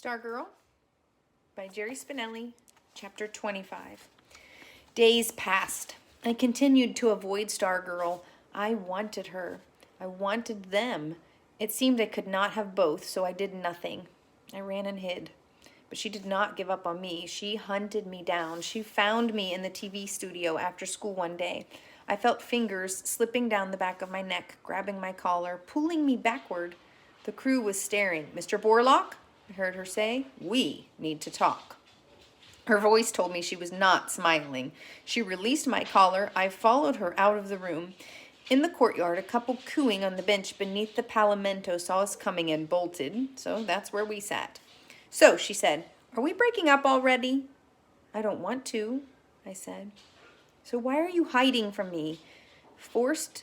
Stargirl by Jerry Spinelli, Chapter 25. Days passed. I continued to avoid Stargirl. I wanted her. I wanted them. It seemed I could not have both, so I did nothing. I ran and hid. But she did not give up on me. She hunted me down. She found me in the TV studio after school one day. I felt fingers slipping down the back of my neck, grabbing my collar, pulling me backward. The crew was staring. "Mr. Borlock?" I heard her say. "We need to talk." Her voice told me she was not smiling. She released my collar. I followed her out of the room. In the courtyard, a couple cooing on the bench beneath the palomento saw us coming and bolted, so that's where we sat. "So," she said, "are we breaking up already?" "I don't want to," I said. "So why are you hiding from me?" Forced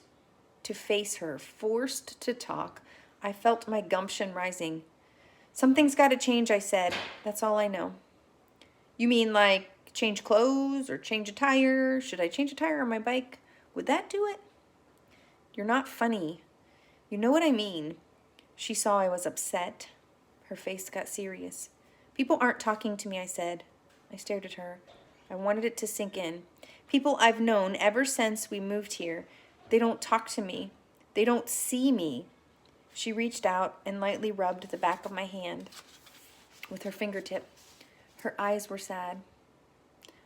to face her, forced to talk, I felt my gumption rising. "Something's got to change," I said. "That's all I know." "You mean like change clothes or change a tire? Should I change a tire on my bike? Would that do it?" "You're not funny. You know what I mean." She saw I was upset. Her face got serious. "People aren't talking to me," I said. I stared at her. I wanted it to sink in. "People I've known ever since we moved here. They don't talk to me. They don't see me." She reached out and lightly rubbed the back of my hand with her fingertip. Her eyes were sad.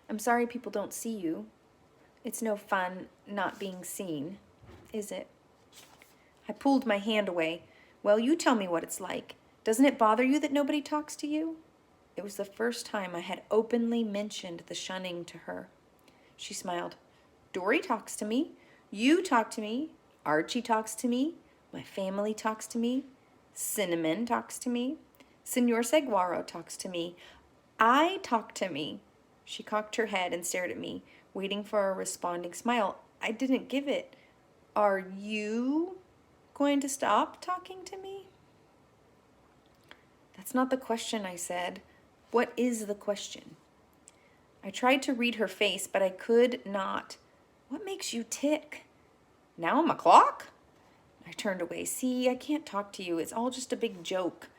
"I'm sorry people don't see you. It's no fun not being seen, is it?" I pulled my hand away. "Well, you tell me what it's like. Doesn't it bother you that nobody talks to you?" It was the first time I had openly mentioned the shunning to her. She smiled. "Dory talks to me. You talk to me. Archie talks to me. My family talks to me. Cinnamon talks to me. Senor Seguaro talks to me. I talk to me." She cocked her head and stared at me, waiting for a responding smile. I didn't give it. "Are you going to stop talking to me?" "That's not the question," I said. "What is the question?" I tried to read her face, but I could not. "What makes you tick?" "Now I'm a clock?" I turned away. "See, I can't talk to you. It's all just a big joke."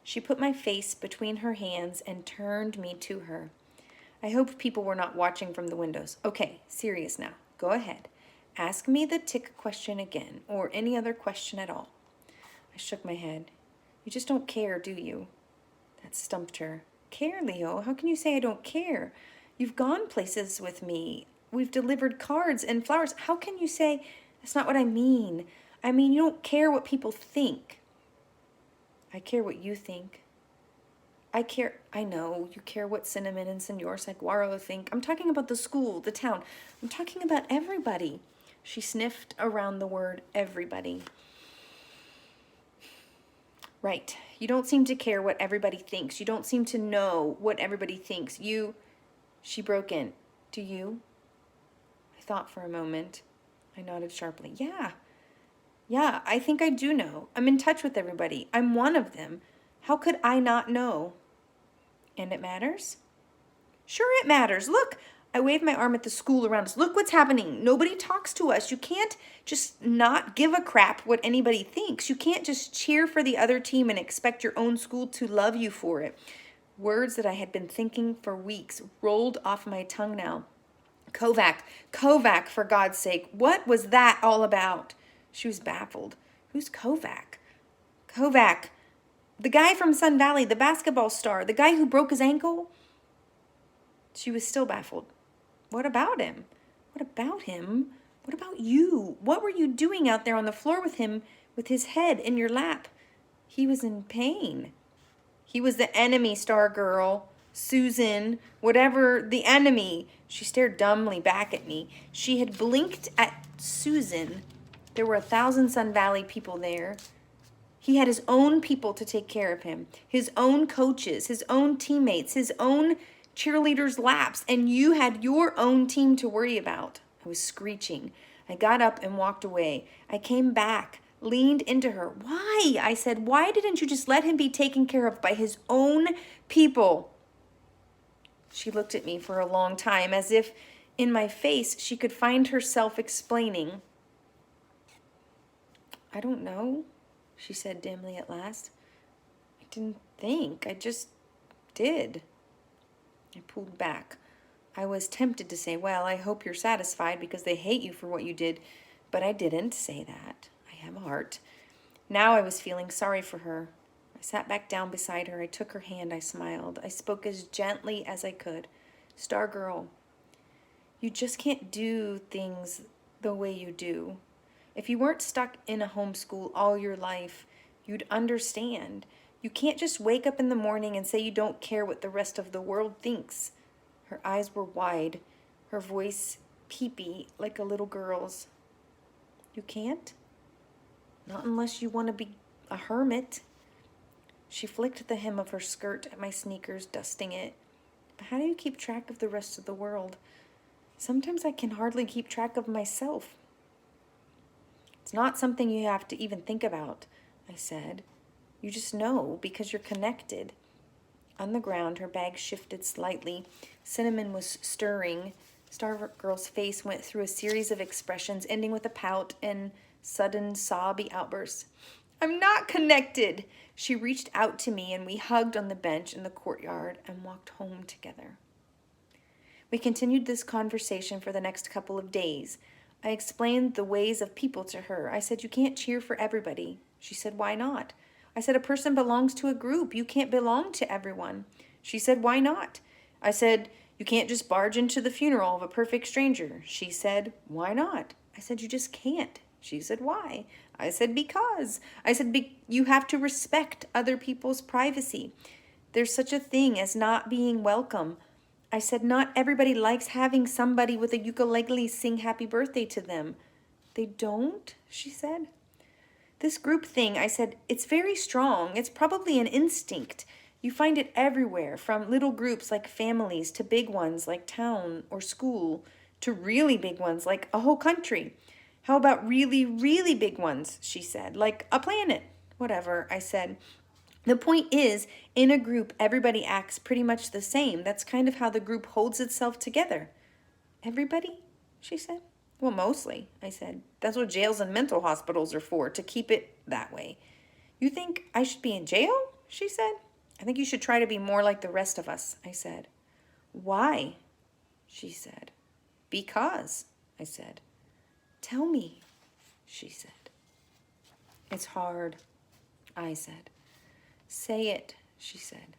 She put my face between her hands and turned me to her. I hoped people were not watching from the windows. "Okay, serious now. Go ahead. Ask me the tick question again, or any other question at all." I shook my head. "You just don't care, do you?" That stumped her. "Care, Leo? How can you say I don't care? You've gone places with me. We've delivered cards and flowers. How can you say..." "That's not what I mean. I mean, you don't care what people think." "I care what you think." I know, you care what Cinnamon and Senor Seguaro think. I'm talking about the school, the town. I'm talking about everybody." She sniffed around the word everybody. "Right. You don't seem to care what everybody thinks. You don't seem to know what everybody thinks. She broke in. "Do you?" I thought for a moment. I nodded sharply. Yeah, I think I do know. I'm in touch with everybody. I'm one of them. How could I not know?" "And it matters?" "Sure it matters. Look." I waved my arm at the school around us. "Look what's happening. Nobody talks to us. You can't just not give a crap what anybody thinks. You can't just cheer for the other team and expect your own school to love you for it." Words that I had been thinking for weeks rolled off my tongue now. Kovac, for God's sake. What was that all about?" She was baffled. "Who's Kovac?" "Kovac. The guy from Sun Valley, the basketball star, the guy who broke his ankle." She was still baffled. "What about him?" "What about him? What about you? What were you doing out there on the floor with him, with his head in your lap?" "He was in pain." "He was the enemy, Stargirl. Susan, whatever, the enemy." She stared dumbly back at me. She had blinked at Susan. There were 1,000 Sun Valley people there. He had his own people to take care of him, his own coaches, his own teammates, his own cheerleaders' laps, and you had your own team to worry about. I was screeching. I got up and walked away. I came back, leaned into her. "Why?" I said. "Why didn't you just let him be taken care of by his own people?" She looked at me for a long time, as if in my face she could find herself explaining. "I don't know," she said dimly at last. "I didn't think. I just did. I pulled back. I was tempted to say, well, I hope you're satisfied because they hate you for what you did, but I didn't say that. I have a heart. Now I was feeling sorry for her. I sat back down beside her. I took her hand. I smiled. I spoke as gently as I could. Stargirl, you just can't do things the way you do. If you weren't stuck in a homeschool all your life, you'd understand. You can't just wake up in the morning and say you don't care what the rest of the world thinks. Her eyes were wide, her voice peepy like a little girl's. You can't? Not unless you want to be a hermit. She flicked the hem of her skirt at my sneakers, dusting it. But how do you keep track of the rest of the world? Sometimes I can hardly keep track of myself. It's not something you have to even think about, I said. You just know because you're connected. On the ground, her bag shifted slightly. Cinnamon was stirring. Stargirl's face went through a series of expressions, ending with a pout and sudden sobby outbursts. I'm not connected. She reached out to me and we hugged on the bench in the courtyard and walked home together. We continued this conversation for the next couple of days. I explained the ways of people to her. I said, you can't cheer for everybody. She said, why not? I said, a person belongs to a group. You can't belong to everyone. She said, why not? I said, you can't just barge into the funeral of a perfect stranger. She said, why not? I said, you just can't. She said, why? I said, because. I said, you have to respect other people's privacy. There's such a thing as not being welcome. I said, not everybody likes having somebody with a ukulele sing happy birthday to them. They don't? She said. This group thing, I said, it's very strong. It's probably an instinct. You find it everywhere, from little groups like families to big ones like town or school to really big ones like a whole country. How about really, really big ones, she said, like a planet? Whatever, I said. The point is, in a group, everybody acts pretty much the same. That's kind of how the group holds itself together. Everybody? She said. Well, mostly, I said. That's what jails and mental hospitals are for, to keep it that way. You think I should be in jail? She said. I think you should try to be more like the rest of us, I said. Why? She said. Because, I said. Tell me, she said. It's hard, I said. Say it, she said.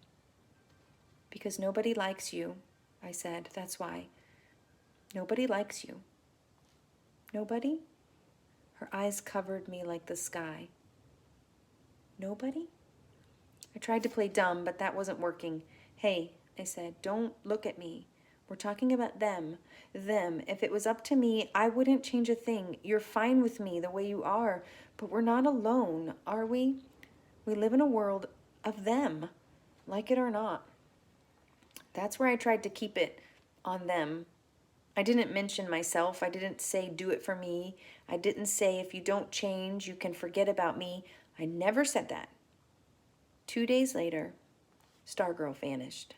Because nobody likes you, I said. That's why. Nobody likes you. Nobody? Her eyes covered me like the sky. Nobody? I tried to play dumb, but that wasn't working. Hey, I said, don't look at me. We're talking about them. Them. If it was up to me, I wouldn't change a thing. You're fine with me the way you are, but we're not alone, are we? We live in a world of them, like it or not. That's where I tried to keep it on them. I didn't mention myself. I didn't say, do it for me. I didn't say, if you don't change, you can forget about me. I never said that. 2 days later, Stargirl vanished.